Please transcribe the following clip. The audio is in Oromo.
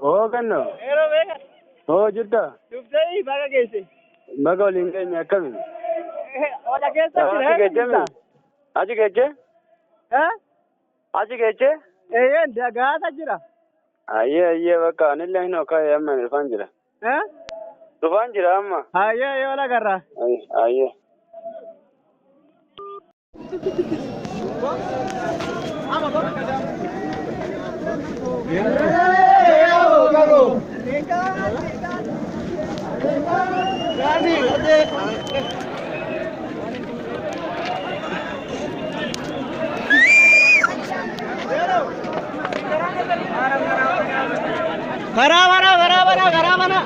Oo ganno. Yeroo beekan. Oo jirta. Duftee baga geesse. Baga waliin keenya akkami? Ola keessa jira. Achi geejjee? Achi geejjee? Eeyyeen dagaata jira. Ayyee bakka anillee hin hokkaa'e amma dhufaan jira. Dhufaan jira amma. Ayyee yoo lagarraa. Ayyee. Gara mana.